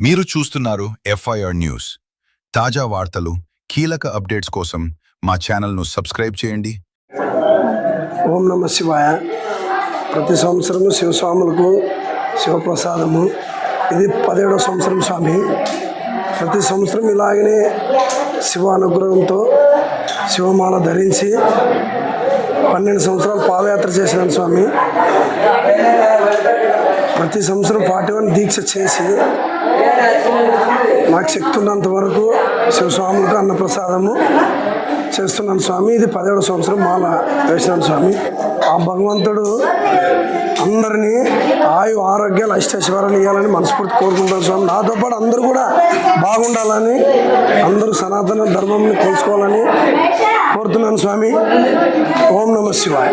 మీరు చూస్తున్నారు FIR news. తాజా వార్తలు, కీలక అప్డేట్స్ కోసం మా ఛానల్ను సబ్స్క్రైబ్ చేయండి. ఓం నమ శివాయ. ప్రతి సంవత్సరము శివస్వాములకు శివప్రసాదము. ఇది 17వ సంవత్సరం స్వామి. ప్రతి సంవత్సరం ఇలాగనే శివ అనుగ్రహంతో శివమాల ధరించి 12 సంవత్సరాలు పాదయాత్ర చేసినాను స్వామి. ప్రతి సంవత్సరం 41 దీక్ష చేసి నాకు శక్తి ఉన్నంత వరకు శివస్వాములకు అన్నప్రసాదము చేస్తున్నాను స్వామి. ఇది 17వ సంవత్సరం మాల వేసినాను స్వామి. ఆ భగవంతుడు అందరినీ ఆయు ఆరోగ్యాలు అష్టైశ్వర్యాలు ఇవ్వాలని మనస్ఫూర్తి కోరుకుంటాను స్వామి. నాతో పాటు అందరూ కూడా బాగుండాలని, అందరూ సనాతన ధర్మంని తెలుసుకోవాలని కోరుతున్నాను స్వామి. ఓం నమ శివాయ.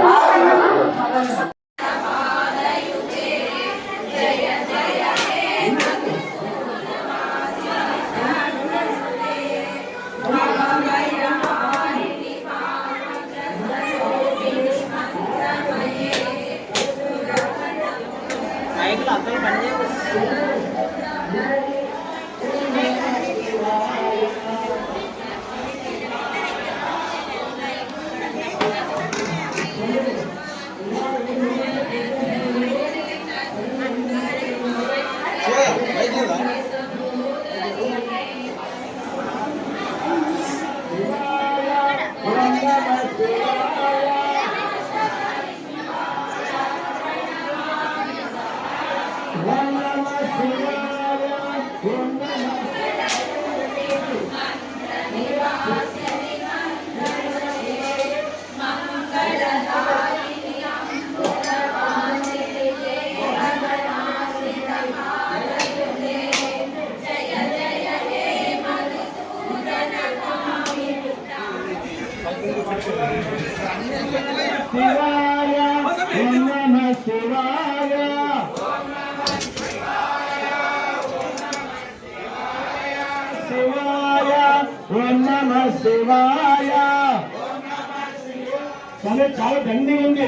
చాలా దండి ఉంది.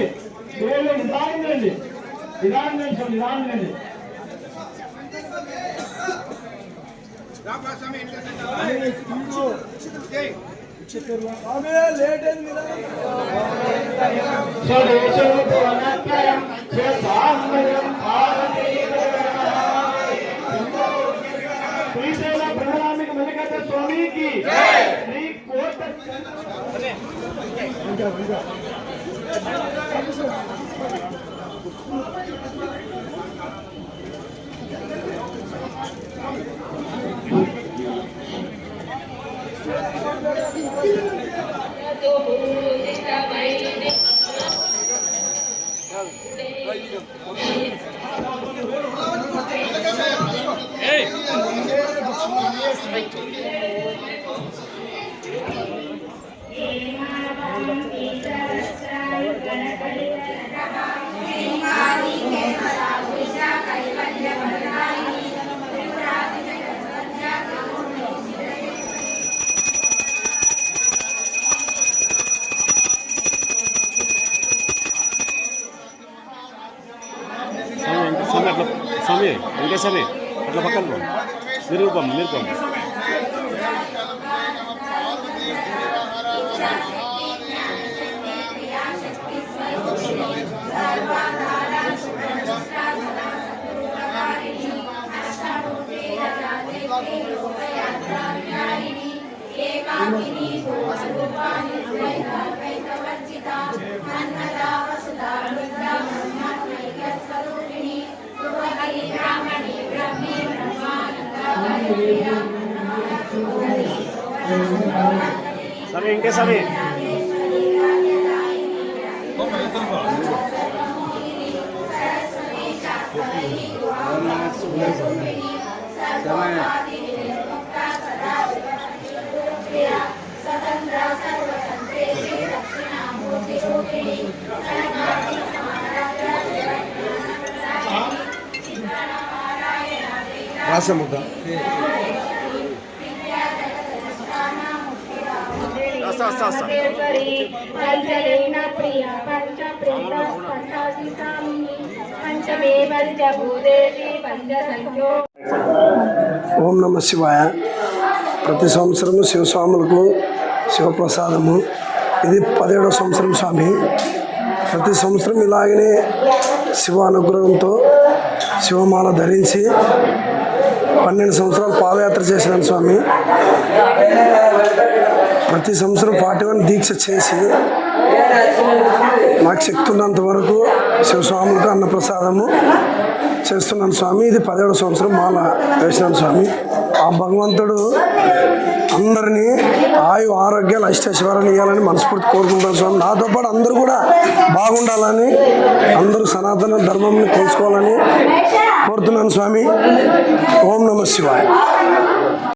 నిదానండి నిదానండి. శ్రీశైల ప్రణాళిక మల్లికార్జున స్వామికి శ్రీ కోట స్వామి వెంకటేశ్వరి అట్లా పక్కన మీరు స్వామి వెంకటేశ్వరి రాసముద్ద పంచమే పంచభూదేవి పంచ సంఖ్యో ఓం నమ శివాయ. ప్రతి సంవత్సరము శివస్వాములకు శివప్రసాదము. ఇది 17వ సంవత్సరం స్వామి. ప్రతి సంవత్సరం ఇలాగనే శివ అనుగ్రహంతో శివమాల ధరించి 12 సంవత్సరాలు పాదయాత్ర చేసినాను స్వామి. ప్రతి సంవత్సరం 41 దీక్ష చేసి నాకు శక్తి ఉన్నంత వరకు శివస్వాములకు అన్నప్రసాదము చేస్తున్నాను స్వామి. ఇది 17వ సంవత్సరం మాల వేసినాను స్వామి. ఆ భగవంతుడు అందరినీ ఆరోగ్యాలు అష్టైశ్వర్యాలు ఇవ్వాలని మనస్ఫూర్తి కోరుకుంటాను స్వామి. నాతో పాటు అందరూ కూడా బాగుండాలని, అందరూ సనాతన ధర్మంని తెలుసుకోవాలని కోరుతున్నాను స్వామి. ఓం నమ శివాయ.